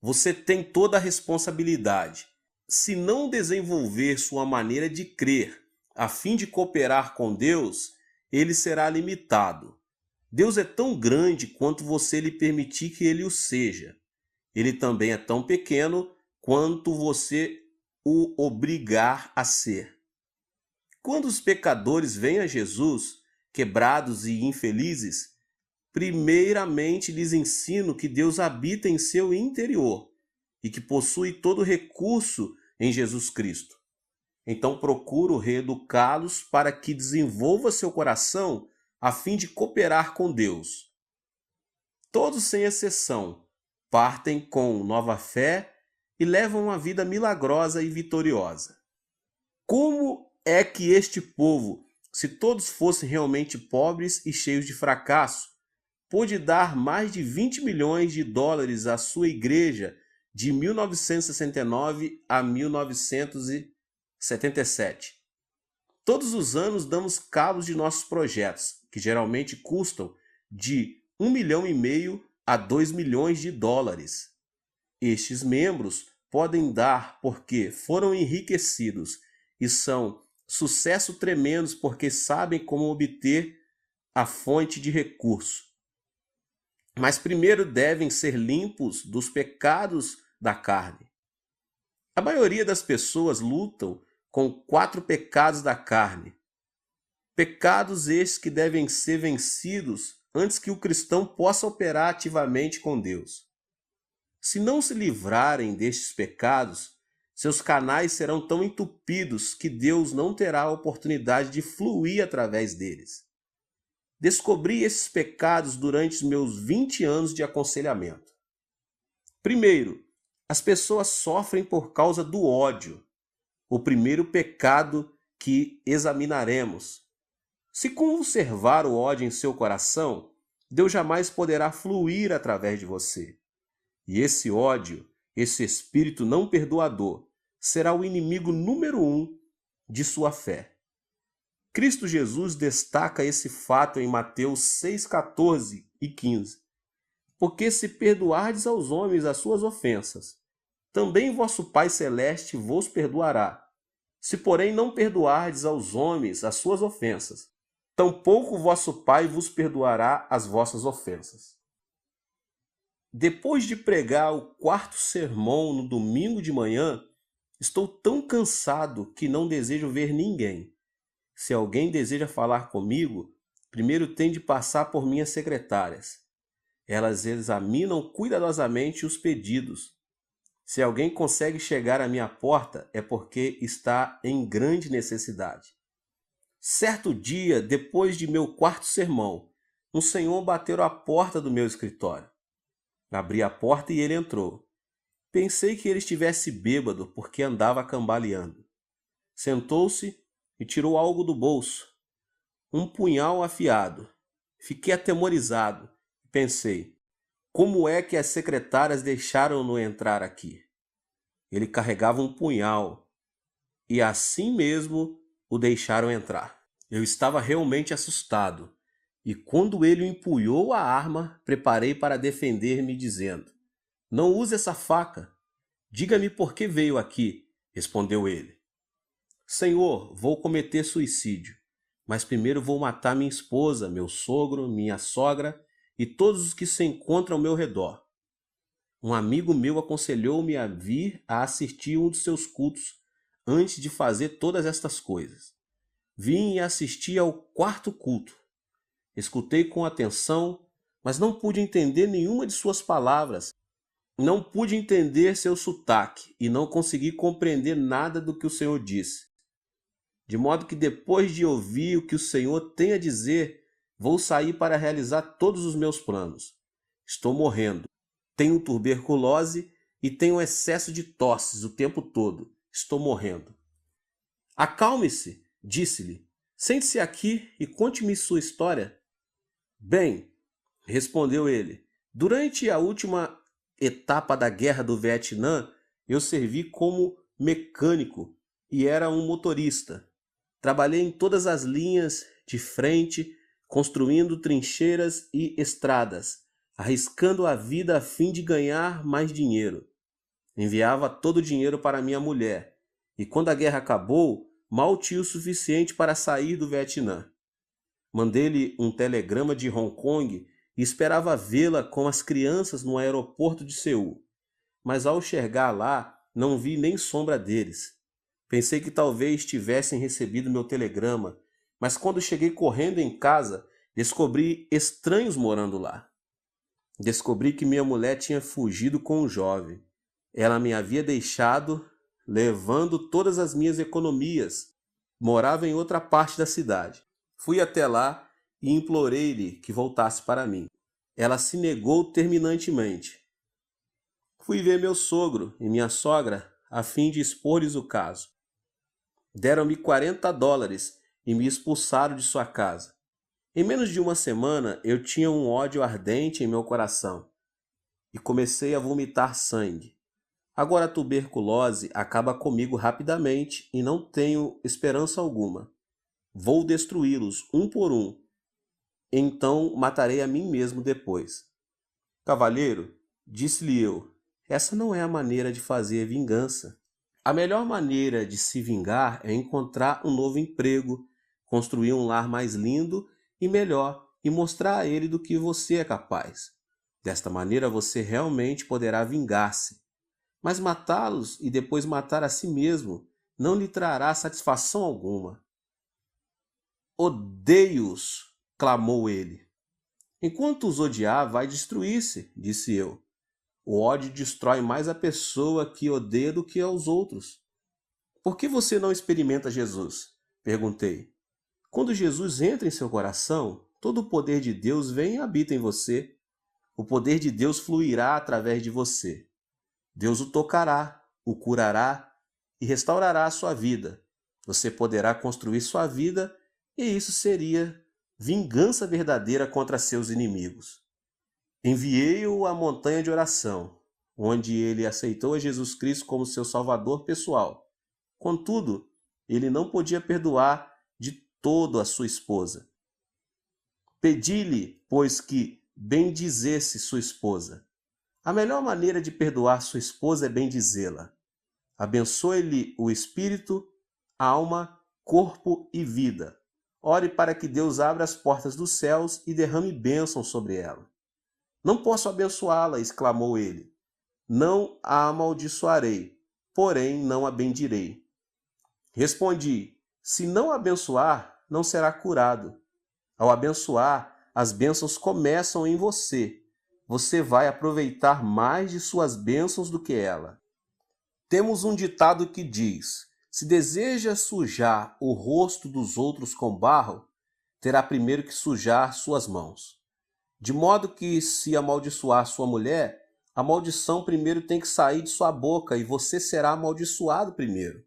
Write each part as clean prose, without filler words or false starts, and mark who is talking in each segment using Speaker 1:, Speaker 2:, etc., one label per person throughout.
Speaker 1: Você tem toda a responsabilidade. Se não desenvolver sua maneira de crer a fim de cooperar com Deus, ele será limitado. Deus é tão grande quanto você lhe permitir que ele o seja. Ele também é tão pequeno quanto você o obrigar a ser. Quando os pecadores vêm a Jesus, quebrados e infelizes, primeiramente lhes ensino que Deus habita em seu interior e que possui todo recurso em Jesus Cristo. Então procuro reeducá-los para que desenvolva seu coração a fim de cooperar com Deus. Todos, sem exceção, partem com nova fé e levam uma vida milagrosa e vitoriosa. Como é que este povo, se todos fossem realmente pobres e cheios de fracasso, pôde dar mais de 20 milhões de dólares à sua igreja de 1969 a 1977? Todos os anos damos cabos de nossos projetos, que geralmente custam de 1,5 milhão a 2 milhões de dólares. Estes membros podem dar porque foram enriquecidos e são sucesso tremendos porque sabem como obter a fonte de recurso. Mas primeiro devem ser limpos dos pecados da carne. A maioria das pessoas lutam com 4 pecados da carne. Pecados estes que devem ser vencidos antes que o cristão possa operar ativamente com Deus. Se não se livrarem destes pecados, seus canais serão tão entupidos que Deus não terá a oportunidade de fluir através deles. Descobri esses pecados durante os meus 20 anos de aconselhamento. Primeiro, as pessoas sofrem por causa do ódio. O primeiro pecado que examinaremos. Se conservar o ódio em seu coração, Deus jamais poderá fluir através de você. E esse ódio, esse espírito não perdoador, será o inimigo número 1 de sua fé. Cristo Jesus destaca esse fato em Mateus 6,14 e 15. Porque se perdoardes aos homens as suas ofensas, também vosso Pai Celeste vos perdoará. Se porém não perdoardes aos homens as suas ofensas, tampouco vosso Pai vos perdoará as vossas ofensas. Depois de pregar o 4º sermão no domingo de manhã, estou tão cansado que não desejo ver ninguém. Se alguém deseja falar comigo, primeiro tem de passar por minhas secretárias. Elas examinam cuidadosamente os pedidos. Se alguém consegue chegar à minha porta, é porque está em grande necessidade. Certo dia, depois de meu 4º sermão, um senhor bateu à porta do meu escritório. Abri a porta e ele entrou. Pensei que ele estivesse bêbado porque andava cambaleando. Sentou-se e tirou algo do bolso. Um punhal afiado. Fiquei atemorizado e pensei, como é que as secretárias deixaram-no entrar aqui? Ele carregava um punhal e assim mesmo o deixaram entrar. Eu estava realmente assustado e quando ele empunhou a arma, preparei para defender-me dizendo, não use essa faca. Diga-me por que veio aqui, respondeu ele. Senhor, vou cometer suicídio, mas primeiro vou matar minha esposa, meu sogro, minha sogra e todos os que se encontram ao meu redor. Um amigo meu aconselhou-me a vir a assistir um dos seus cultos antes de fazer todas estas coisas. Vim e assisti ao 4º culto. Escutei com atenção, mas não pude entender nenhuma de suas palavras. Não pude entender seu sotaque e não consegui compreender nada do que o Senhor disse. De modo que depois de ouvir o que o Senhor tem a dizer, vou sair para realizar todos os meus planos. Estou morrendo. Tenho tuberculose e tenho excesso de tosses o tempo todo. Estou morrendo. Acalme-se, disse-lhe. Sente-se aqui e conte-me sua história. Bem, respondeu ele, durante a última etapa da Guerra do Vietnã, eu servi como mecânico e era um motorista. Trabalhei em todas as linhas de frente, construindo trincheiras e estradas, arriscando a vida a fim de ganhar mais dinheiro. Enviava todo o dinheiro para minha mulher, e quando a guerra acabou, mal tinha o suficiente para sair do Vietnã. Mandei-lhe um telegrama de Hong Kong e esperava vê-la com as crianças no aeroporto de Seul. Mas ao chegar lá, não vi nem sombra deles. Pensei que talvez tivessem recebido meu telegrama, mas quando cheguei correndo em casa, descobri estranhos morando lá. Descobri que minha mulher tinha fugido com um jovem. Ela me havia deixado, levando todas as minhas economias. Morava em outra parte da cidade. Fui até lá e implorei-lhe que voltasse para mim. Ela se negou terminantemente. Fui ver meu sogro e minha sogra a fim de expor-lhes o caso. Deram-me $40 e me expulsaram de sua casa. Em menos de uma semana eu tinha um ódio ardente em meu coração e comecei a vomitar sangue. Agora a tuberculose acaba comigo rapidamente e não tenho esperança alguma. Vou destruí-los um por um, então matarei a mim mesmo depois. Cavalheiro, disse-lhe eu, essa não é a maneira de fazer vingança. A melhor maneira de se vingar é encontrar um novo emprego, construir um lar mais lindo e melhor e mostrar a ele do que você é capaz. Desta maneira você realmente poderá vingar-se. Mas matá-los e depois matar a si mesmo não lhe trará satisfação alguma. Odeio-os, clamou ele. Enquanto os odiar, vai destruir-se, disse eu. O ódio destrói mais a pessoa que odeia do que aos outros. Por que você não experimenta Jesus? Perguntei. Quando Jesus entra em seu coração, todo o poder de Deus vem e habita em você. O poder de Deus fluirá através de você. Deus o tocará, o curará e restaurará a sua vida. Você poderá construir sua vida e isso seria vingança verdadeira contra seus inimigos. Enviei-o à montanha de oração, onde ele aceitou a Jesus Cristo como seu salvador pessoal. Contudo, ele não podia perdoar de todo a sua esposa. Pedi-lhe, pois, que bendizesse sua esposa. A melhor maneira de perdoar sua esposa é bendizê-la. Abençoe-lhe o espírito, alma, corpo e vida. Ore para que Deus abra as portas dos céus e derrame bênção sobre ela. Não posso abençoá-la, exclamou ele. Não a amaldiçoarei, porém não a bendirei. Respondi, se não a abençoar, não será curado. Ao abençoar, as bênçãos começam em você. Você vai aproveitar mais de suas bênçãos do que ela. Temos um ditado que diz, se deseja sujar o rosto dos outros com barro, terá primeiro que sujar suas mãos. De modo que, se amaldiçoar sua mulher, a maldição primeiro tem que sair de sua boca e você será amaldiçoado primeiro.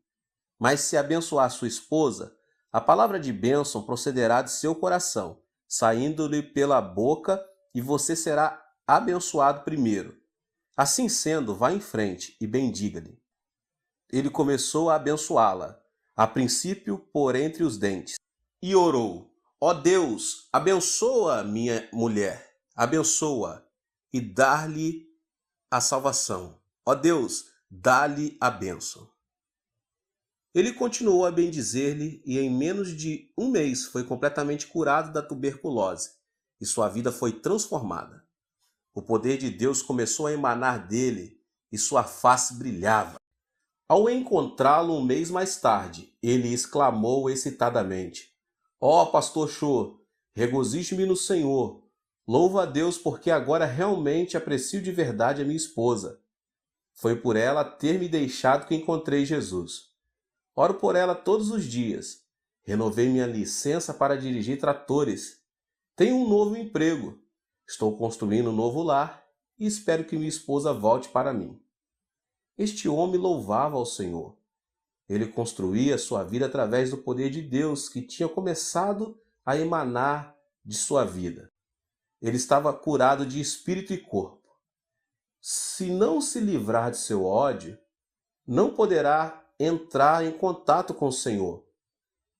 Speaker 1: Mas se abençoar sua esposa, a palavra de bênção procederá de seu coração, saindo-lhe pela boca e você será abençoado primeiro. Assim sendo, vá em frente e bendiga-lhe. Ele começou a abençoá-la, a princípio por entre os dentes, e orou, ó Deus, abençoa minha mulher, abençoa e dá-lhe a salvação. Ó Deus, dá-lhe a bênção. Ele continuou a bendizer-lhe e em menos de um mês foi completamente curado da tuberculose e sua vida foi transformada. O poder de Deus começou a emanar dele e sua face brilhava. Ao encontrá-lo um mês mais tarde, ele exclamou excitadamente, ó pastor Cho, regozije-me no Senhor. Louvo a Deus porque agora realmente aprecio de verdade a minha esposa. Foi por ela ter me deixado que encontrei Jesus. Oro por ela todos os dias. Renovei minha licença para dirigir tratores. Tenho um novo emprego. Estou construindo um novo lar e espero que minha esposa volte para mim. Este homem louvava ao Senhor. Ele construía sua vida através do poder de Deus que tinha começado a emanar de sua vida. Ele estava curado de espírito e corpo. Se não se livrar de seu ódio, não poderá entrar em contato com o Senhor.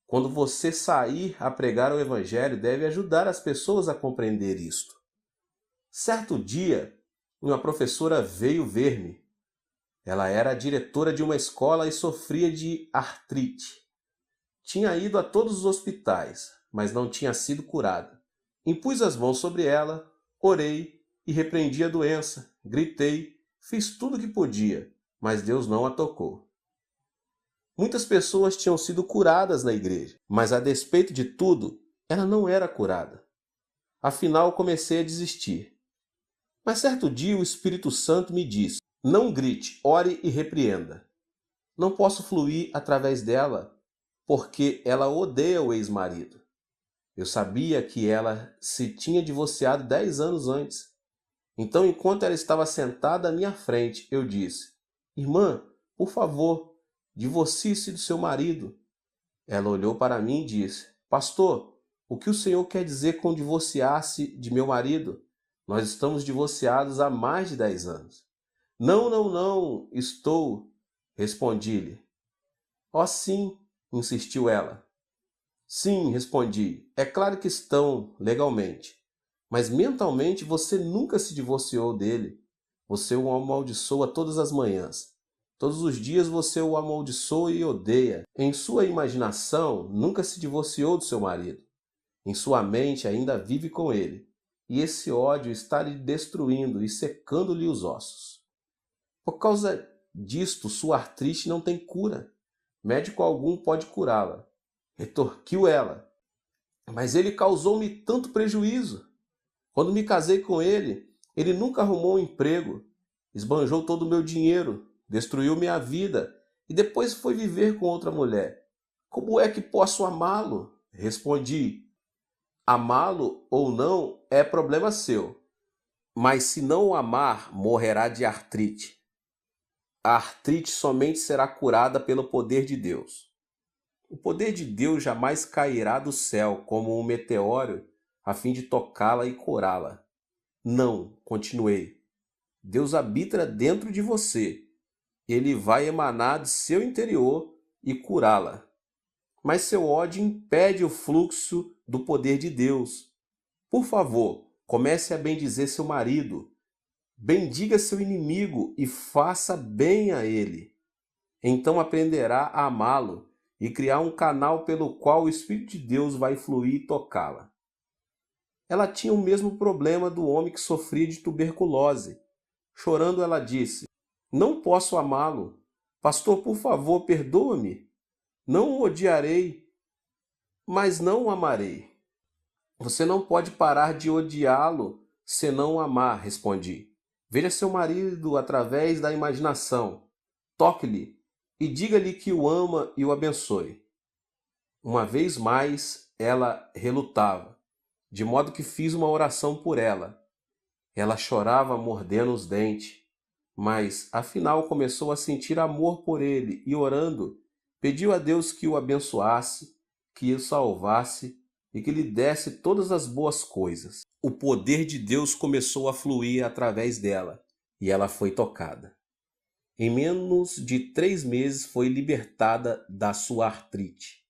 Speaker 1: Quando você sair a pregar o Evangelho, deve ajudar as pessoas a compreender isto. Certo dia, uma professora veio ver-me. Ela era a diretora de uma escola e sofria de artrite. Tinha ido a todos os hospitais, mas não tinha sido curada. Impus as mãos sobre ela, orei e repreendi a doença. Gritei, fiz tudo o que podia, mas Deus não a tocou. Muitas pessoas tinham sido curadas na igreja, mas a despeito de tudo, ela não era curada. Afinal, comecei a desistir. Mas certo dia o Espírito Santo me disse: não grite, ore e repreenda. Não posso fluir através dela, porque ela odeia o ex-marido. Eu sabia que ela se tinha divorciado 10 anos antes. Então, enquanto ela estava sentada à minha frente, eu disse: irmã, por favor, divorcie-se do seu marido. Ela olhou para mim e disse: pastor, o que o senhor quer dizer com divorciar-se de meu marido? Nós estamos divorciados há mais de 10 anos. Não, não, não, estou, respondi-lhe. Oh, sim, insistiu ela. Sim, respondi, é claro que estão, legalmente. Mas mentalmente você nunca se divorciou dele. Você o amaldiçoa todas as manhãs. Todos os dias você o amaldiçoa e odeia. Em sua imaginação, nunca se divorciou do seu marido. Em sua mente ainda vive com ele. E esse ódio está lhe destruindo e secando-lhe os ossos. Por causa disto, sua artrite não tem cura. Médico algum pode curá-la. Retorquiu ela. Mas ele causou-me tanto prejuízo. Quando me casei com ele, ele nunca arrumou um emprego. Esbanjou todo o meu dinheiro, destruiu minha vida e depois foi viver com outra mulher. Como é que posso amá-lo? Respondi. Amá-lo ou não é problema seu. Mas se não o amar, morrerá de artrite. A artrite somente será curada pelo poder de Deus. O poder de Deus jamais cairá do céu como um meteoro a fim de tocá-la e curá-la. Não, continuei. Deus habita dentro de você. Ele vai emanar de seu interior e curá-la. Mas seu ódio impede o fluxo do poder de Deus. Por favor, comece a bendizer seu marido. Bendiga seu inimigo e faça bem a ele. Então aprenderá a amá-lo e criar um canal pelo qual o Espírito de Deus vai fluir e tocá-la. Ela tinha o mesmo problema do homem que sofria de tuberculose. Chorando, ela disse: não posso amá-lo. Pastor, por favor, perdoa-me. Não o odiarei, mas não o amarei. Você não pode parar de odiá-lo se não o amar, respondi. Veja seu marido através da imaginação. Toque-lhe e diga-lhe que o ama e o abençoe. Uma vez mais, ela relutava, de modo que fiz uma oração por ela. Ela chorava mordendo os dentes, mas afinal começou a sentir amor por ele e, orando, pediu a Deus que o abençoasse, que o salvasse e que lhe desse todas as boas coisas. O poder de Deus começou a fluir através dela e ela foi tocada. Em menos de 3 meses foi libertada da sua artrite.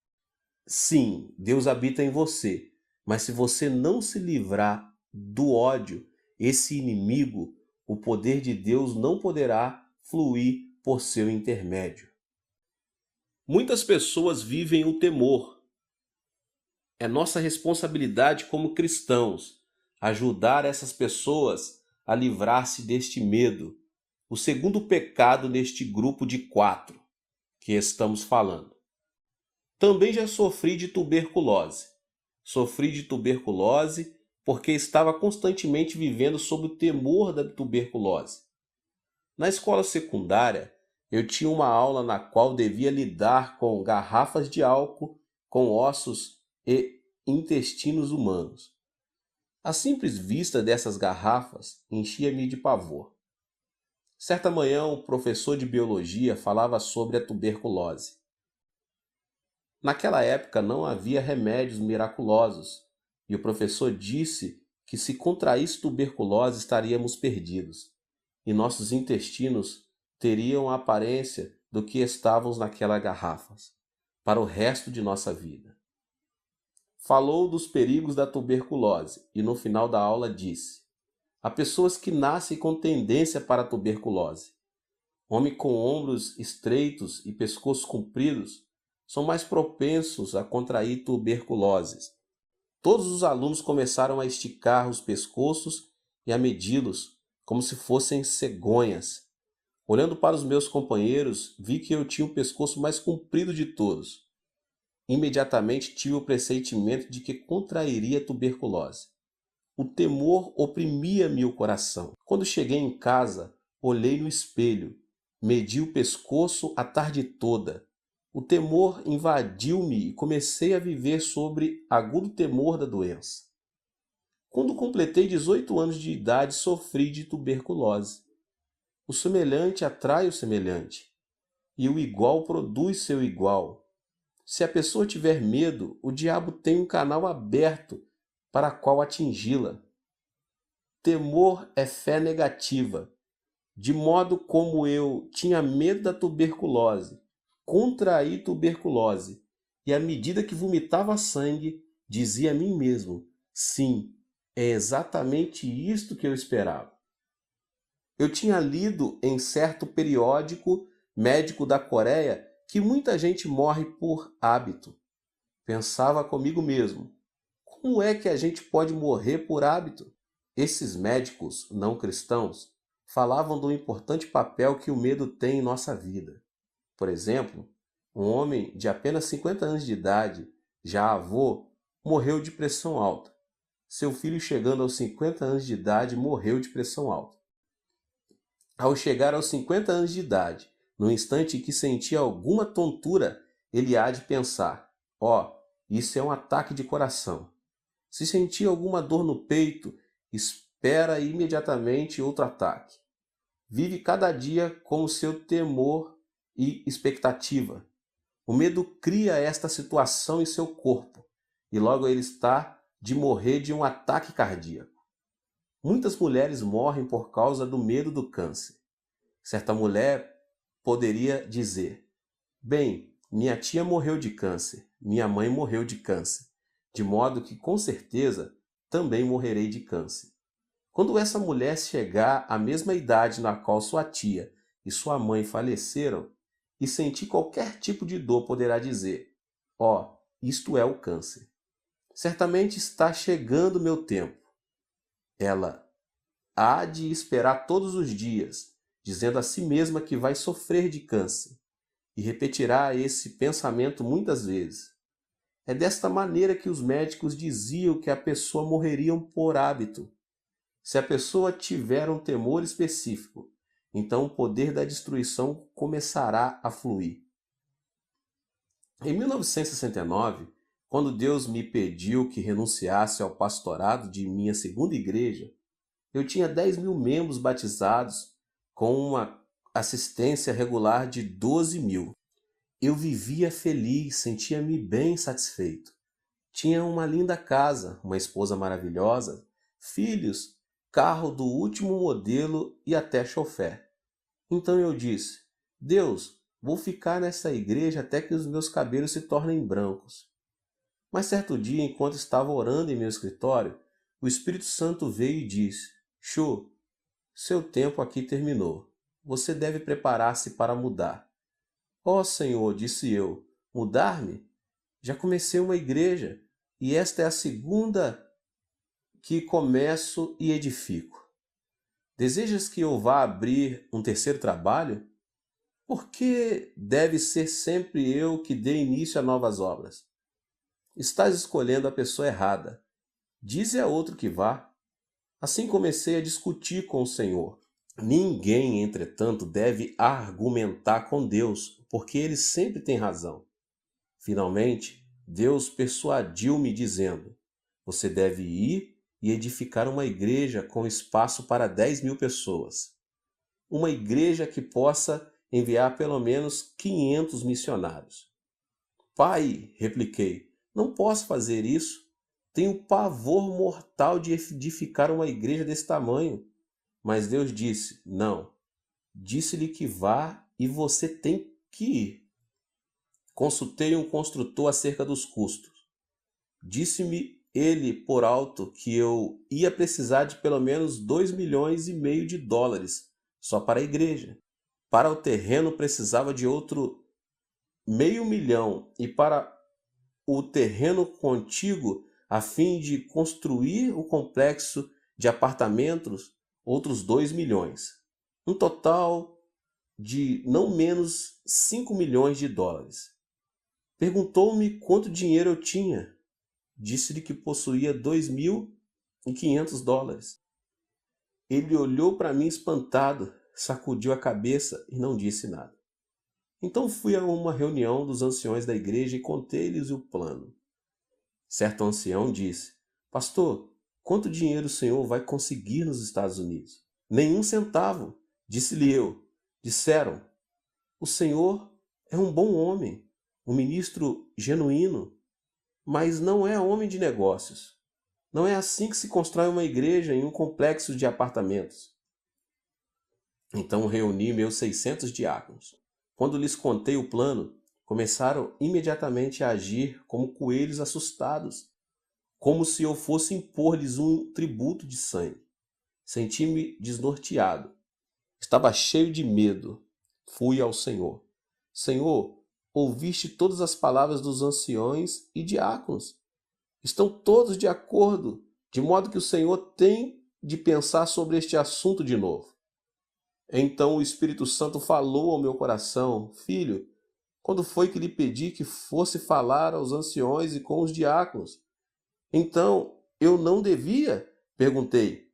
Speaker 1: Sim, Deus habita em você, mas se você não se livrar do ódio, esse inimigo, o poder de Deus não poderá fluir por seu intermédio. Muitas pessoas vivem o temor. É nossa responsabilidade como cristãos ajudar essas pessoas a livrar-se deste medo, o segundo pecado neste grupo de 4 que estamos falando. Também já sofri de tuberculose. Sofri de tuberculose porque estava constantemente vivendo sob o temor da tuberculose. Na escola secundária, eu tinha uma aula na qual devia lidar com garrafas de álcool, com ossos e intestinos humanos. A simples vista dessas garrafas enchia-me de pavor. Certa manhã, o professor de biologia falava sobre a tuberculose. Naquela época não havia remédios miraculosos, e o professor disse que se contraísse tuberculose estaríamos perdidos, e nossos intestinos teriam a aparência do que estavam naquelas garrafas, para o resto de nossa vida. Falou dos perigos da tuberculose e no final da aula disse: há pessoas que nascem com tendência para a tuberculose. Homens com ombros estreitos e pescoços compridos são mais propensos a contrair tuberculose. Todos os alunos começaram a esticar os pescoços e a medi-los como se fossem cegonhas. Olhando para os meus companheiros, vi que eu tinha o pescoço mais comprido de todos. Imediatamente tive o pressentimento de que contrairia tuberculose. O temor oprimia-me o coração. Quando cheguei em casa, olhei no espelho, medi o pescoço a tarde toda. O temor invadiu-me e comecei a viver sobre agudo temor da doença. Quando completei 18 anos de idade, sofri de tuberculose. O semelhante atrai o semelhante, e o igual produz seu igual. Se a pessoa tiver medo, o diabo tem um canal aberto para qual atingi-la. Temor é fé negativa. De modo como eu tinha medo da tuberculose, contraí tuberculose, e à medida que vomitava sangue, dizia a mim mesmo: sim, é exatamente isto que eu esperava. Eu tinha lido em certo periódico médico da Coreia que muita gente morre por hábito. Pensava comigo mesmo: como é que a gente pode morrer por hábito? Esses médicos não cristãos falavam do importante papel que o medo tem em nossa vida. Por exemplo, um homem de apenas 50 anos de idade, já avô, morreu de pressão alta. Seu filho, chegando aos 50 anos de idade, morreu de pressão alta. Ao chegar aos 50 anos de idade, no instante em que sentia alguma tontura, ele há de pensar: ó, isso é um ataque de coração. Se sentir alguma dor no peito, espera imediatamente outro ataque. Vive cada dia com o seu temor e expectativa. O medo cria esta situação em seu corpo e logo ele está de morrer de um ataque cardíaco. Muitas mulheres morrem por causa do medo do câncer. Certa mulher poderia dizer: bem, minha tia morreu de câncer, minha mãe morreu de câncer, de modo que com certeza também morrerei de câncer. Quando essa mulher chegar à mesma idade na qual sua tia e sua mãe faleceram e sentir qualquer tipo de dor, poderá dizer: ó, isto é o câncer. Certamente está chegando meu tempo. Ela há de esperar todos os dias, dizendo a si mesma que vai sofrer de câncer, e repetirá esse pensamento muitas vezes. É desta maneira que os médicos diziam que a pessoa morreria por hábito. Se a pessoa tiver um temor específico, então o poder da destruição começará a fluir. Em 1969, quando Deus me pediu que renunciasse ao pastorado de minha segunda igreja, eu tinha 10 mil membros batizados com uma assistência regular de 12 mil. Eu vivia feliz, sentia-me bem satisfeito. Tinha uma linda casa, uma esposa maravilhosa, filhos, carro do último modelo e até chofé. Então eu disse: Deus, vou ficar nessa igreja até que os meus cabelos se tornem brancos. Mas certo dia, enquanto estava orando em meu escritório, o Espírito Santo veio e disse: Shô, seu tempo aqui terminou. Você deve preparar-se para mudar. Ó Senhor, disse eu, mudar-me? Já comecei uma igreja e esta é a segunda que começo e edifico. Desejas que eu vá abrir um terceiro trabalho? Por que deve ser sempre eu que dê início a novas obras? Estás escolhendo a pessoa errada. Dize a outro que vá. Assim comecei a discutir com o Senhor. Ninguém, entretanto, deve argumentar com Deus, porque ele sempre tem razão. Finalmente, Deus persuadiu-me dizendo: você deve ir e edificar uma igreja com espaço para 10 mil pessoas. Uma igreja que possa enviar pelo menos 500 missionários. Pai, repliquei, não posso fazer isso. Tenho pavor mortal de edificar uma igreja desse tamanho. Mas Deus disse: não. Disse-lhe que vá e você tem que ir. Consultei um construtor acerca dos custos. Disse-me ele por alto que eu ia precisar de pelo menos 2,5 milhões de dólares só para a igreja. Para o terreno precisava de outro $500.000 e para o terreno contíguo, a fim de construir o complexo de apartamentos, outros $2 milhões. Um total de não menos $5 milhões. Perguntou-me quanto dinheiro eu tinha. Disse-lhe que possuía $2.500. Ele olhou para mim espantado, sacudiu a cabeça e não disse nada. Então fui a uma reunião dos anciões da igreja e contei-lhes o plano. Certo ancião disse: Pastor, quanto dinheiro o senhor vai conseguir nos Estados Unidos? Nenhum centavo, disse-lhe eu. Disseram: O senhor é um bom homem, um ministro genuíno, mas não é homem de negócios. Não é assim que se constrói uma igreja em um complexo de apartamentos. Então reuni meus 600 diáconos. Quando lhes contei o plano, começaram imediatamente a agir como coelhos assustados, como se eu fosse impor-lhes um tributo de sangue. Senti-me desnorteado. Estava cheio de medo. Fui ao Senhor. Senhor, ouviste todas as palavras dos anciões e diáconos. Estão todos de acordo, de modo que o Senhor tem de pensar sobre este assunto de novo. Então o Espírito Santo falou ao meu coração: Filho, quando foi que lhe pedi que fosse falar aos anciões e com os diáconos? Então, eu não devia? Perguntei.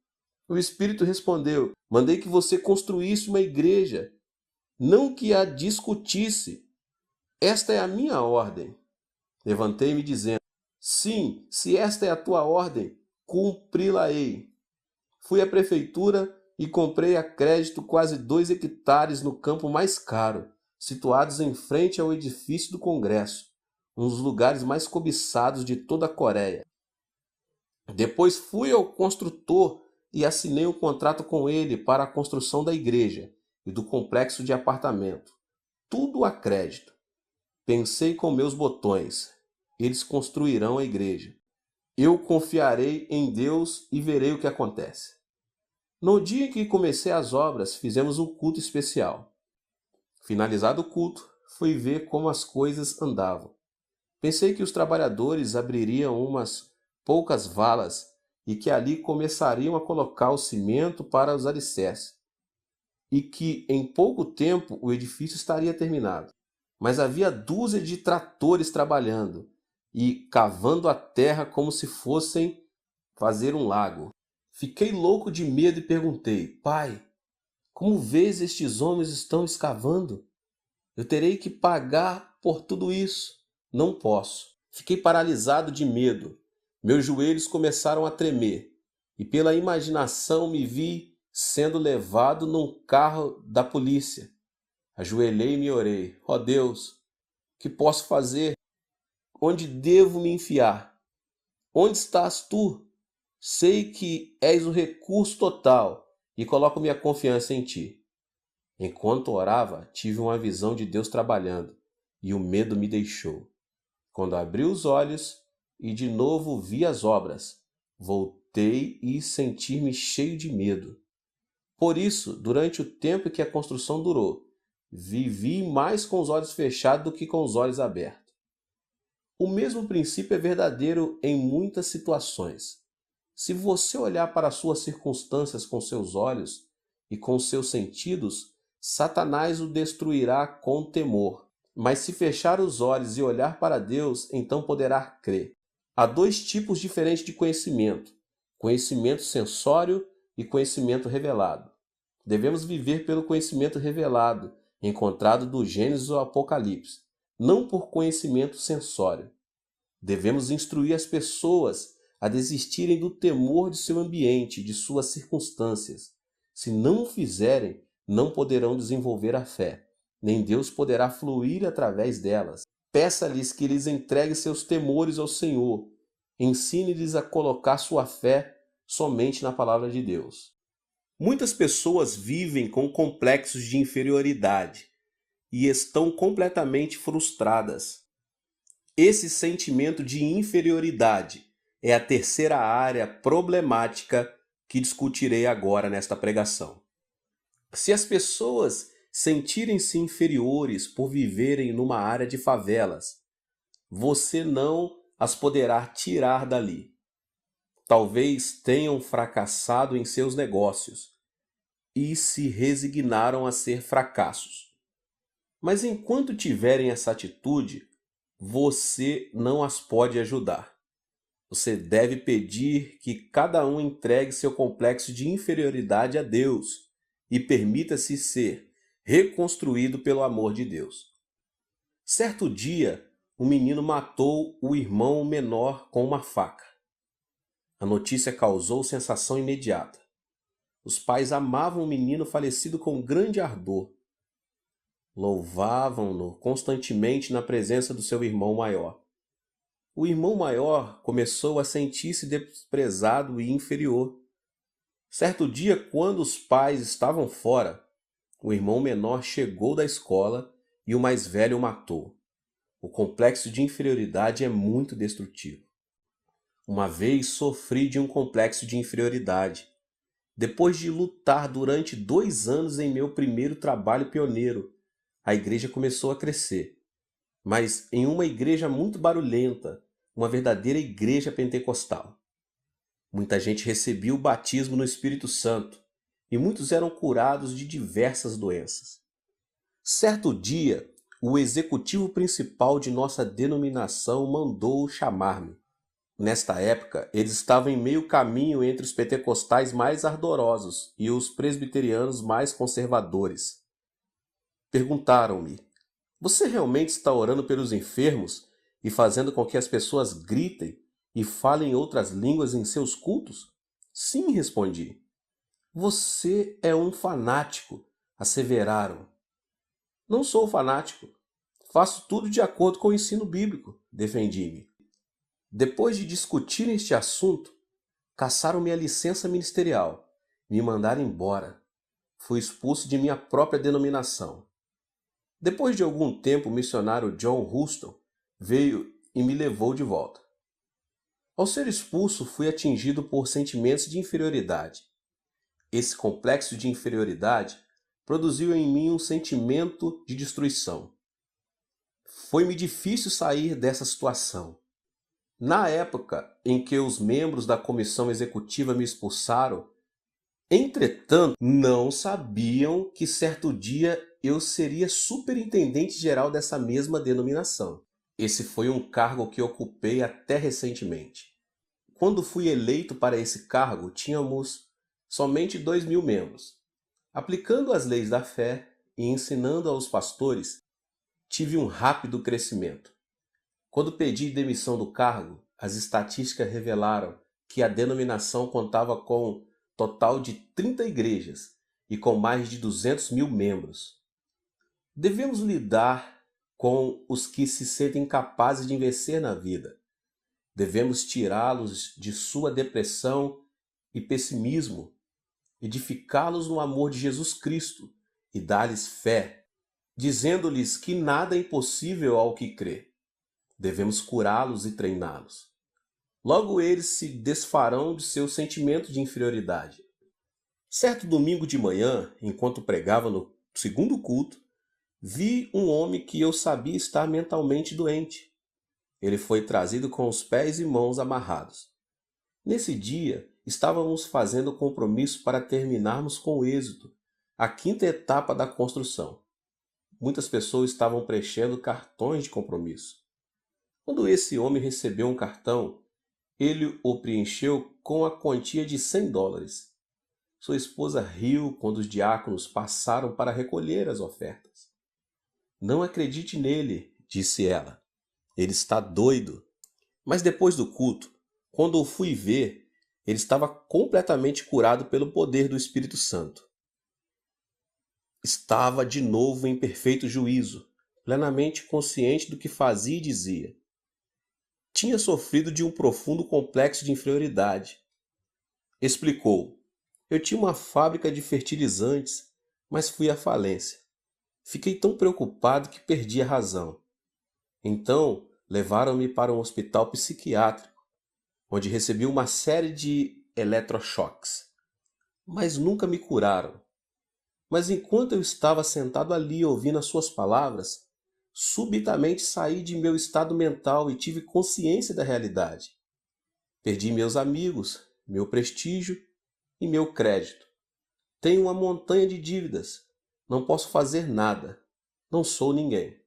Speaker 1: O Espírito respondeu: Mandei que você construísse uma igreja, não que a discutisse. Esta é a minha ordem. Levantei-me dizendo: Sim, se esta é a tua ordem, cumpri-la-ei. Fui à prefeitura e comprei a crédito quase 2 hectares no campo mais caro, situados em frente ao edifício do Congresso, um dos lugares mais cobiçados de toda a Coreia. Depois fui ao construtor e assinei um contrato com ele para a construção da igreja e do complexo de apartamento. Tudo a crédito. Pensei com meus botões: eles construirão a igreja. Eu confiarei em Deus e verei o que acontece. No dia em que comecei as obras, fizemos um culto especial. Finalizado o culto, fui ver como as coisas andavam. Pensei que os trabalhadores abririam umas poucas valas e que ali começariam a colocar o cimento para os alicerces, e que em pouco tempo o edifício estaria terminado. Mas havia dúzia de tratores trabalhando e cavando a terra como se fossem fazer um lago. Fiquei louco de medo e perguntei: Pai, como vês estes homens estão escavando? Eu terei que pagar por tudo isso. Não posso. Fiquei paralisado de medo. Meus joelhos começaram a tremer e pela imaginação me vi sendo levado num carro da polícia. Ajoelhei-me e orei: Ó Deus, o que posso fazer? Onde devo me enfiar? Onde estás tu? Sei que és o recurso total e coloco minha confiança em ti. Enquanto orava, tive uma visão de Deus trabalhando e o medo me deixou. Quando abri os olhos e de novo vi as obras, voltei e senti-me cheio de medo. Por isso, durante o tempo que a construção durou, vivi mais com os olhos fechados do que com os olhos abertos. O mesmo princípio é verdadeiro em muitas situações. Se você olhar para as suas circunstâncias com seus olhos e com seus sentidos, Satanás o destruirá com temor. Mas se fechar os olhos e olhar para Deus, então poderá crer. Há 2 tipos diferentes de conhecimento: conhecimento sensório e conhecimento revelado. Devemos viver pelo conhecimento revelado, encontrado do Gênesis ao Apocalipse, não por conhecimento sensório. Devemos instruir as pessoas a desistirem do temor de seu ambiente, de suas circunstâncias. Se não o fizerem, não poderão desenvolver a fé, nem Deus poderá fluir através delas. Peça-lhes que lhes entregue seus temores ao Senhor. Ensine-lhes a colocar sua fé somente na palavra de Deus. Muitas pessoas vivem com complexos de inferioridade e estão completamente frustradas. Esse sentimento de inferioridade é a terceira área problemática que discutirei agora nesta pregação. Se as pessoas sentirem-se inferiores por viverem numa área de favelas, você não as poderá tirar dali. Talvez tenham fracassado em seus negócios e se resignaram a ser fracassos. Mas enquanto tiverem essa atitude, você não as pode ajudar. Você deve pedir que cada um entregue seu complexo de inferioridade a Deus e permita-se ser reconstruído pelo amor de Deus. Certo dia, um menino matou o irmão menor com uma faca. A notícia causou sensação imediata. Os pais amavam o menino falecido com grande ardor. Louvavam-no constantemente na presença do seu irmão maior. O irmão maior começou a sentir-se desprezado e inferior. Certo dia, quando os pais estavam fora, o irmão menor chegou da escola e o mais velho o matou. O complexo de inferioridade é muito destrutivo. Uma vez sofri de um complexo de inferioridade. Depois de lutar durante 2 anos em meu primeiro trabalho pioneiro, a igreja começou a crescer. Mas em uma igreja muito barulhenta, uma verdadeira igreja pentecostal. Muita gente recebia o batismo no Espírito Santo e muitos eram curados de diversas doenças. Certo dia, o executivo principal de nossa denominação mandou chamar-me. Nesta época, eles estavam em meio caminho entre os pentecostais mais ardorosos e os presbiterianos mais conservadores. Perguntaram-me: você realmente está orando pelos enfermos e fazendo com que as pessoas gritem e falem outras línguas em seus cultos? Sim, respondi. Você é um fanático, asseveraram. Não sou fanático. Faço tudo de acordo com o ensino bíblico, defendi-me. Depois de discutir este assunto, cassaram minha licença ministerial, me mandaram embora. Fui expulso de minha própria denominação. Depois de algum tempo, o missionário John Huston veio e me levou de volta. Ao ser expulso, fui atingido por sentimentos de inferioridade. Esse complexo de inferioridade produziu em mim um sentimento de destruição. Foi-me difícil sair dessa situação. Na época em que os membros da comissão executiva me expulsaram, entretanto, não sabiam que certo dia eu seria superintendente-geral dessa mesma denominação. Esse foi um cargo que ocupei até recentemente. Quando fui eleito para esse cargo, tínhamos somente 2.000 membros. Aplicando as leis da fé e ensinando aos pastores, tive um rápido crescimento. Quando pedi demissão do cargo, as estatísticas revelaram que a denominação contava com total de 30 igrejas e com mais de 200.000 membros. Devemos lidar com os que se sentem capazes de vencer na vida. Devemos tirá-los de sua depressão e pessimismo, edificá-los no amor de Jesus Cristo e dar-lhes fé, dizendo-lhes que nada é impossível ao que crê. Devemos curá-los e treiná-los. Logo eles se desfarão de seu sentimento de inferioridade. Certo domingo de manhã, enquanto pregava no segundo culto, vi um homem que eu sabia estar mentalmente doente. Ele foi trazido com os pés e mãos amarrados. Nesse dia, estávamos fazendo o compromisso para terminarmos com êxito a 5ª etapa da construção. Muitas pessoas estavam preenchendo cartões de compromisso. Quando esse homem recebeu um cartão, ele o preencheu com a quantia de $100. Sua esposa riu quando os diáconos passaram para recolher as ofertas. Não acredite nele, disse ela. Ele está doido. Mas depois do culto, quando o fui ver, ele estava completamente curado pelo poder do Espírito Santo. Estava de novo em perfeito juízo, plenamente consciente do que fazia e dizia. Tinha sofrido de um profundo complexo de inferioridade. Explicou: eu tinha uma fábrica de fertilizantes, mas fui à falência. Fiquei tão preocupado que perdi a razão. Então, levaram-me para um hospital psiquiátrico, onde recebi uma série de eletrochoques. Mas nunca me curaram. Mas enquanto eu estava sentado ali ouvindo as suas palavras, subitamente saí de meu estado mental e tive consciência da realidade. Perdi meus amigos, meu prestígio e meu crédito. Tenho uma montanha de dívidas. Não posso fazer nada. Não sou ninguém.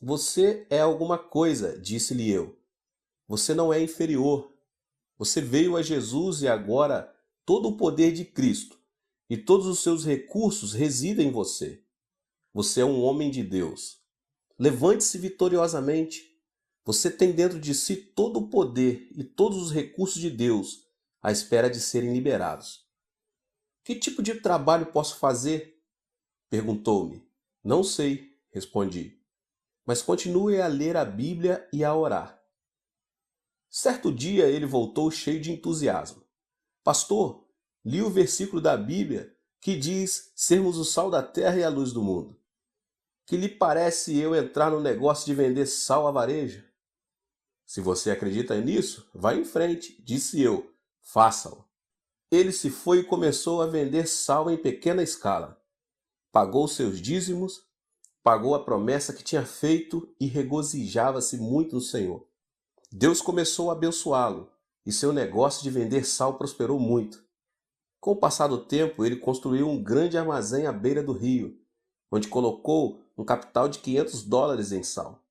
Speaker 1: Você é alguma coisa, disse-lhe eu. Você não é inferior. Você veio a Jesus e agora todo o poder de Cristo e todos os seus recursos residem em você. Você é um homem de Deus. Levante-se vitoriosamente. Você tem dentro de si todo o poder e todos os recursos de Deus à espera de serem liberados. Que tipo de trabalho posso fazer? Perguntou-me. Não sei, respondi. Mas continue a ler a Bíblia e a orar. Certo dia ele voltou cheio de entusiasmo. Pastor, li o versículo da Bíblia que diz sermos o sal da terra e a luz do mundo. Que lhe parece eu entrar no negócio de vender sal a varejo? Se você acredita nisso, vá em frente, disse eu. Faça-o. Ele se foi e começou a vender sal em pequena escala. Pagou seus dízimos, pagou a promessa que tinha feito e regozijava-se muito no Senhor. Deus começou a abençoá-lo e seu negócio de vender sal prosperou muito. Com o passar do tempo, ele construiu um grande armazém à beira do rio, onde colocou um capital de $500 em sal.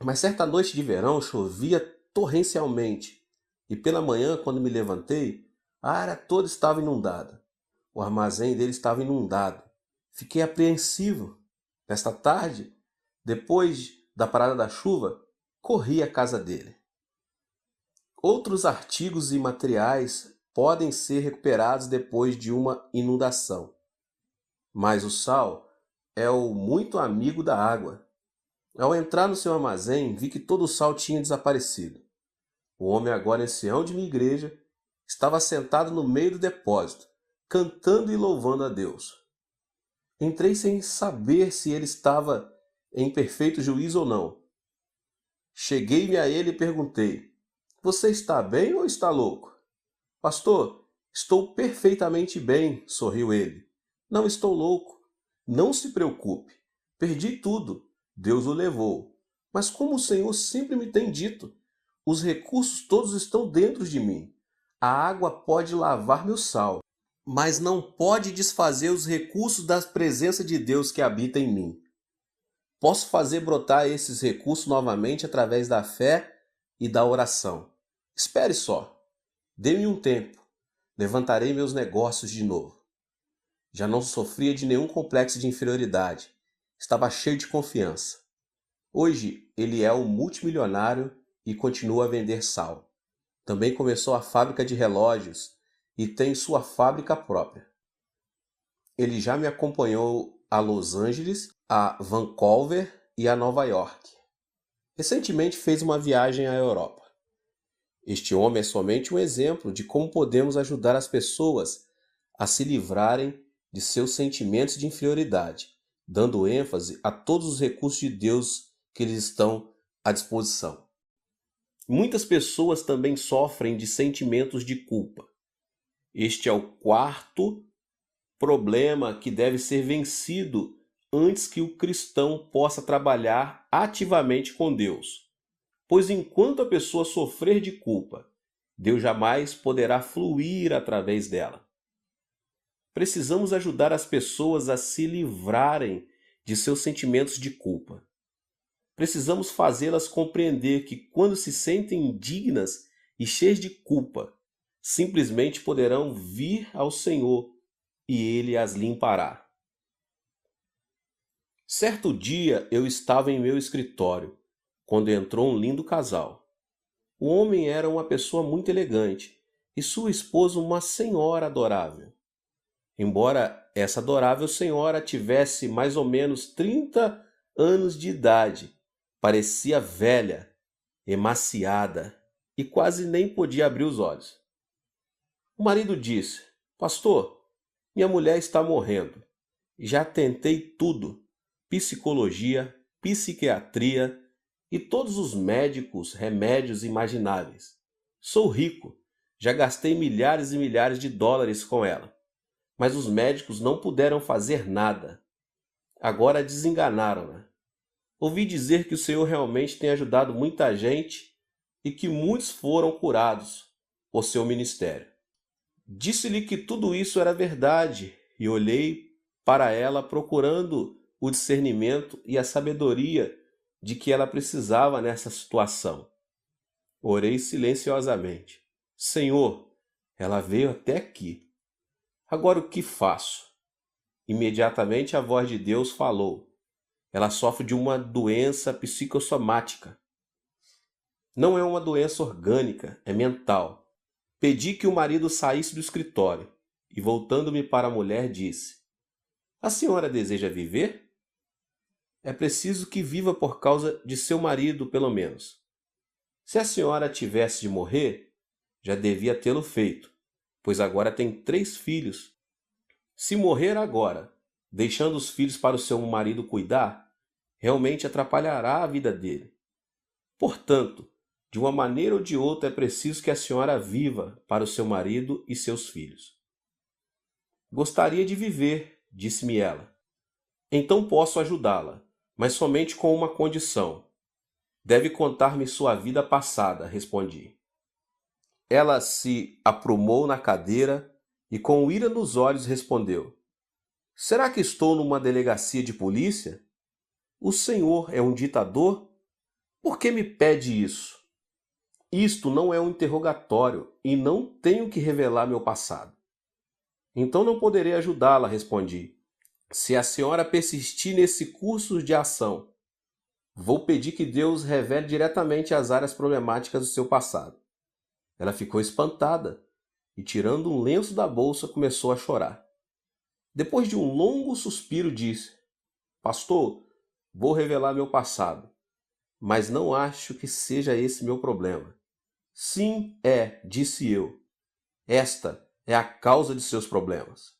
Speaker 1: Mas certa noite de verão chovia torrencialmente e pela manhã, quando me levantei, a área toda estava inundada. O armazém dele estava inundado. Fiquei apreensivo. Nesta tarde, depois da parada da chuva, corri à casa dele. Outros artigos e materiais podem ser recuperados depois de uma inundação, mas o sal é o muito amigo da água. Ao entrar no seu armazém, vi que todo o sal tinha desaparecido. O homem, agora ancião de minha igreja, estava sentado no meio do depósito, cantando e louvando a Deus. Entrei sem saber se ele estava em perfeito juízo ou não. Cheguei-me a ele e perguntei: Você está bem ou está louco? Pastor, estou perfeitamente bem, sorriu ele. Não estou louco. Não se preocupe. Perdi tudo. Deus o levou. Mas como o Senhor sempre me tem dito, os recursos todos estão dentro de mim. A água pode lavar meu sal, mas não pode desfazer os recursos da presença de Deus que habita em mim. Posso fazer brotar esses recursos novamente através da fé e da oração. Espere só. Dê-me um tempo. Levantarei meus negócios de novo. Já não sofria de nenhum complexo de inferioridade. Estava cheio de confiança. Hoje ele é um multimilionário e continua a vender sal. Também começou a fábrica de relógios e tem sua fábrica própria. Ele já me acompanhou a Los Angeles, a Vancouver e a Nova York. Recentemente fez uma viagem à Europa. Este homem é somente um exemplo de como podemos ajudar as pessoas a se livrarem de seus sentimentos de inferioridade, dando ênfase a todos os recursos de Deus que lhes estão à disposição. Muitas pessoas também sofrem de sentimentos de culpa. Este é o quarto problema que deve ser vencido antes que o cristão possa trabalhar ativamente com Deus. Pois enquanto a pessoa sofrer de culpa, Deus jamais poderá fluir através dela. Precisamos ajudar as pessoas a se livrarem de seus sentimentos de culpa. Precisamos fazê-las compreender que quando se sentem indignas e cheias de culpa, simplesmente poderão vir ao Senhor e Ele as limpará. Certo dia eu estava em meu escritório, quando entrou um lindo casal. O homem era uma pessoa muito elegante e sua esposa uma senhora adorável. Embora essa adorável senhora tivesse mais ou menos 30 anos de idade, parecia velha, emaciada e quase nem podia abrir os olhos. O marido disse: Pastor, minha mulher está morrendo. Já tentei tudo: psicologia, psiquiatria e todos os médicos, remédios imagináveis. Sou rico, já gastei milhares e milhares de dólares com ela. Mas os médicos não puderam fazer nada. Agora desenganaram-na. Ouvi dizer que o Senhor realmente tem ajudado muita gente e que muitos foram curados por seu ministério. Disse-lhe que tudo isso era verdade e olhei para ela procurando o discernimento e a sabedoria de que ela precisava nessa situação. Orei silenciosamente. Senhor, ela veio até aqui. Agora o que faço? Imediatamente a voz de Deus falou. Ela sofre de uma doença psicossomática. Não é uma doença orgânica, é mental. Pedi que o marido saísse do escritório e, voltando-me para a mulher, disse: A senhora deseja viver? É preciso que viva por causa de seu marido, pelo menos. Se a senhora tivesse de morrer, já devia tê-lo feito, pois agora tem 3 filhos. Se morrer agora, deixando os filhos para o seu marido cuidar, realmente atrapalhará a vida dele. Portanto, de uma maneira ou de outra é preciso que a senhora viva para o seu marido e seus filhos. Gostaria de viver, disse-me ela. Então posso ajudá-la, mas somente com uma condição. Deve contar-me sua vida passada, respondi. Ela se aprumou na cadeira e com ira nos olhos respondeu: Será que estou numa delegacia de polícia? O senhor é um ditador? Por que me pede isso? Isto não é um interrogatório e não tenho que revelar meu passado. Então não poderei ajudá-la, respondi. Se a senhora persistir nesse curso de ação, vou pedir que Deus revele diretamente as áreas problemáticas do seu passado. Ela ficou espantada e, tirando um lenço da bolsa, começou a chorar. Depois de um longo suspiro, disse: Pastor, vou revelar meu passado, mas não acho que seja esse meu problema. Sim, disse eu. Esta é a causa de seus problemas.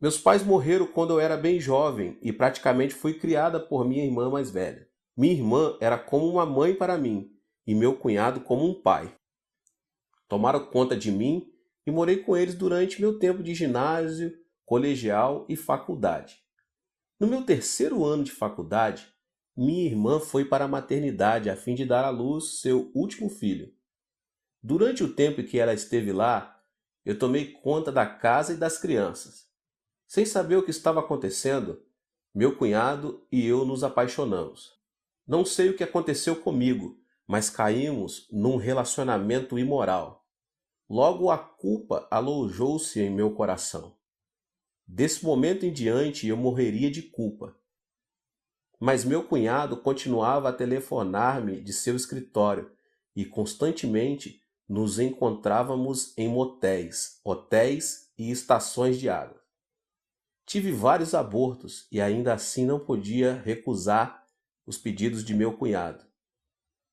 Speaker 1: Meus pais morreram quando eu era bem jovem e praticamente fui criada por minha irmã mais velha. Minha irmã era como uma mãe para mim e meu cunhado como um pai. Tomaram conta de mim e morei com eles durante meu tempo de ginásio, colegial e faculdade. No meu 3º ano de faculdade, minha irmã foi para a maternidade a fim de dar à luz seu último filho. Durante o tempo em que ela esteve lá, eu tomei conta da casa e das crianças. Sem saber o que estava acontecendo, meu cunhado e eu nos apaixonamos. Não sei o que aconteceu comigo, mas caímos num relacionamento imoral. Logo a culpa alojou-se em meu coração. Desse momento em diante eu morreria de culpa. Mas meu cunhado continuava a telefonar-me de seu escritório e constantemente nos encontrávamos em motéis, hotéis e estações de água. Tive vários abortos e ainda assim não podia recusar os pedidos de meu cunhado.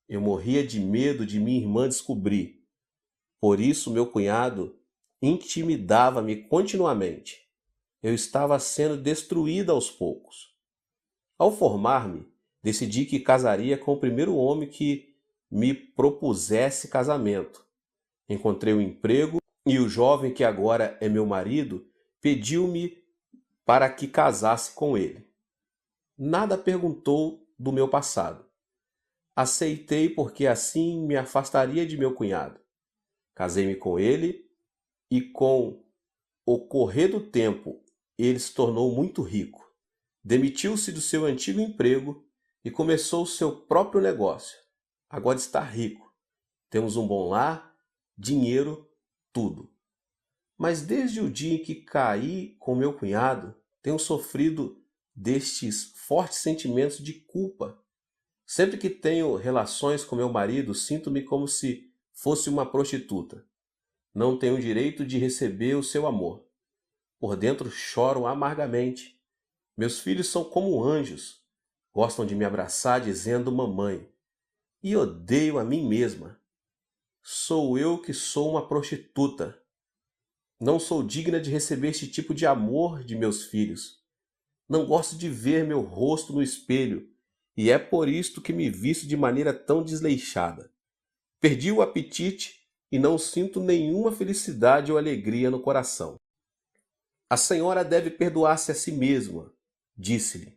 Speaker 1: Eu morria de medo de minha irmã descobrir. Por isso meu cunhado intimidava-me continuamente. Eu estava sendo destruída aos poucos. Ao formar-me, decidi que casaria com o primeiro homem que me propusesse casamento. Encontrei um emprego e o jovem que agora é meu marido pediu-me para que casasse com ele. Nada perguntou do meu passado. Aceitei porque assim me afastaria de meu cunhado. Casei-me com ele e com o correr do tempo ele se tornou muito rico. Demitiu-se do seu antigo emprego e começou o seu próprio negócio. Agora está rico. Temos um bom lar, dinheiro, tudo. Mas desde o dia em que caí com meu cunhado, tenho sofrido destes fortes sentimentos de culpa. Sempre que tenho relações com meu marido, sinto-me como se fosse uma prostituta. Não tenho o direito de receber o seu amor. Por dentro choro amargamente. Meus filhos são como anjos. Gostam de me abraçar dizendo mamãe. E odeio a mim mesma. Sou eu que sou uma prostituta. Não sou digna de receber este tipo de amor de meus filhos. Não gosto de ver meu rosto no espelho, e é por isto que me visto de maneira tão desleixada. Perdi o apetite e não sinto nenhuma felicidade ou alegria no coração. A senhora deve perdoar-se a si mesma, disse-lhe.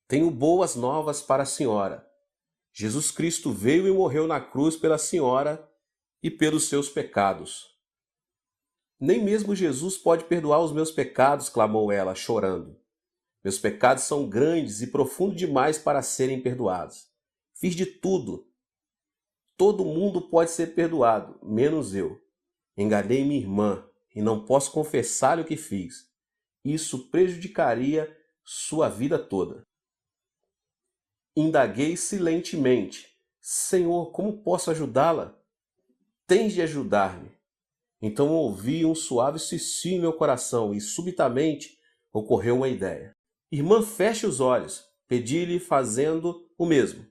Speaker 1: Tenho boas novas para a senhora. Jesus Cristo veio e morreu na cruz pela senhora e pelos seus pecados. Nem mesmo Jesus pode perdoar os meus pecados, clamou ela, chorando. Meus pecados são grandes e profundos demais para serem perdoados. Fiz de tudo. Todo mundo pode ser perdoado, menos eu. Enganei minha irmã e não posso confessar-lhe o que fiz. Isso prejudicaria sua vida toda. Indaguei silentemente. Senhor, como posso ajudá-la? Tens de ajudar-me. Então ouvi um suave sussurro em meu coração e subitamente ocorreu uma ideia. Irmã, feche os olhos. Pedi-lhe fazendo o mesmo.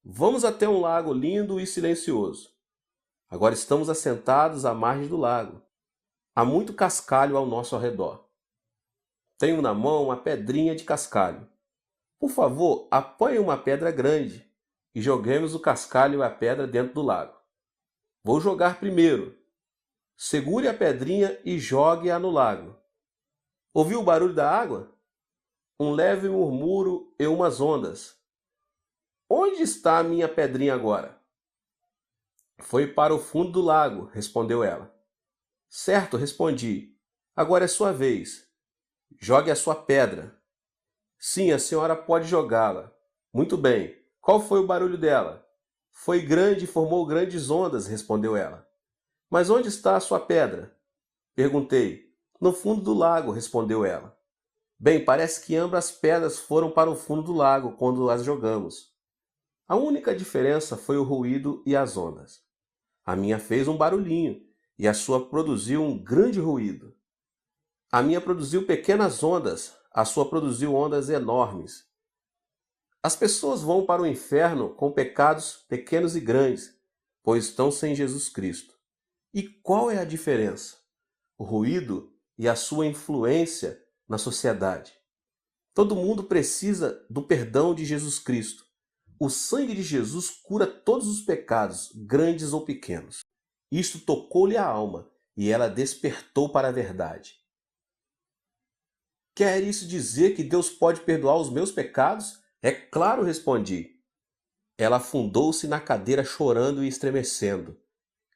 Speaker 1: Vamos até um lago lindo e silencioso. Agora estamos assentados à margem do lago. Há muito cascalho ao nosso redor. Tenho na mão uma pedrinha de cascalho. Por favor, apanhe uma pedra grande e joguemos o cascalho e a pedra dentro do lago. Vou jogar primeiro. Segure a pedrinha e jogue-a no lago. Ouviu o barulho da água? Um leve murmúrio e umas ondas. Onde está a minha pedrinha agora? Foi para o fundo do lago, respondeu ela. Certo, respondi. Agora é sua vez. Jogue a sua pedra. Sim, a senhora pode jogá-la. Muito bem. Qual foi o barulho dela? Foi grande e formou grandes ondas, respondeu ela. Mas onde está a sua pedra? Perguntei. No fundo do lago, respondeu ela. Bem, parece que ambas as pedras foram para o fundo do lago quando as jogamos. A única diferença foi o ruído e as ondas. A minha fez um barulhinho e a sua produziu um grande ruído. A minha produziu pequenas ondas, a sua produziu ondas enormes. As pessoas vão para o inferno com pecados pequenos e grandes, pois estão sem Jesus Cristo. E qual é a diferença? O ruído e a sua influência na sociedade. Todo mundo precisa do perdão de Jesus Cristo. O sangue de Jesus cura todos os pecados, grandes ou pequenos. Isto tocou-lhe a alma e ela despertou para a verdade. Quer isso dizer que Deus pode perdoar os meus pecados? É claro, respondi. Ela afundou-se na cadeira chorando e estremecendo.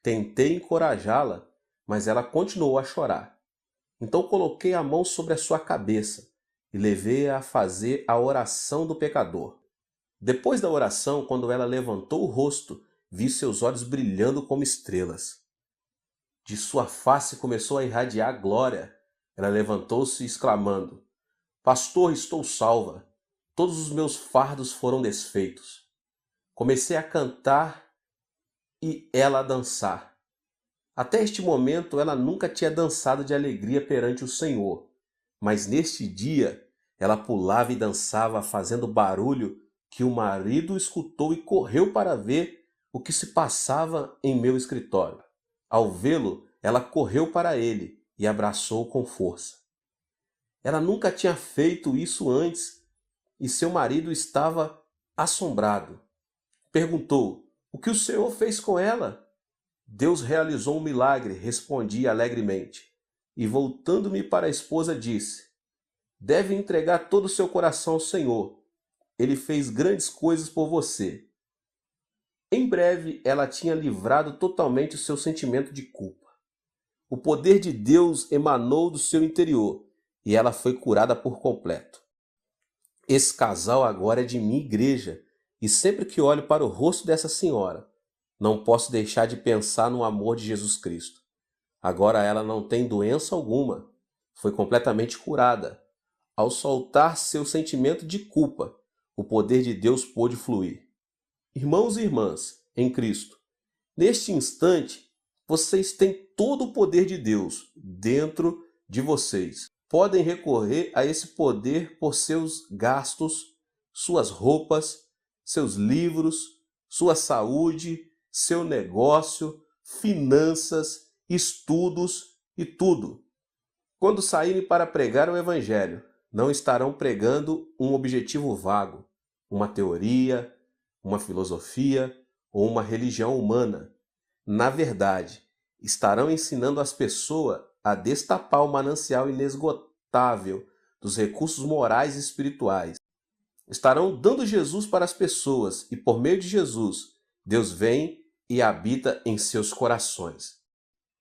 Speaker 1: Tentei encorajá-la, mas ela continuou a chorar. Então coloquei a mão sobre a sua cabeça e levei-a a fazer a oração do pecador. Depois da oração, quando ela levantou o rosto, vi seus olhos brilhando como estrelas. De sua face começou a irradiar glória. Ela levantou-se exclamando, Pastor, estou salva. Todos os meus fardos foram desfeitos. Comecei a cantar e ela a dançar. Até este momento ela nunca tinha dançado de alegria perante o Senhor, mas neste dia ela pulava e dançava fazendo barulho que o marido escutou e correu para ver o que se passava em meu escritório. Ao vê-lo, ela correu para ele e abraçou com força. Ela nunca tinha feito isso antes e seu marido estava assombrado. Perguntou, o que o Senhor fez com ela? Deus realizou um milagre, respondi alegremente. E voltando-me para a esposa, disse, deve entregar todo o seu coração ao Senhor. Ele fez grandes coisas por você. Em breve, ela tinha livrado totalmente o seu sentimento de culpa. O poder de Deus emanou do seu interior e ela foi curada por completo. Esse casal agora é de minha igreja e sempre que olho para o rosto dessa senhora, não posso deixar de pensar no amor de Jesus Cristo. Agora ela não tem doença alguma, foi completamente curada. Ao soltar seu sentimento de culpa, o poder de Deus pôde fluir. Irmãos e irmãs, em Cristo, neste instante, vocês têm todo o poder de Deus dentro de vocês. Podem recorrer a esse poder por seus gastos, suas roupas, seus livros, sua saúde, seu negócio, finanças, estudos e tudo. Quando saírem para pregar o Evangelho, não estarão pregando um objetivo vago, uma teoria, uma filosofia ou uma religião humana. Na verdade, estarão ensinando as pessoas a destapar o manancial inesgotável dos recursos morais e espirituais. Estarão dando Jesus para as pessoas e, por meio de Jesus, Deus vem e habita em seus corações.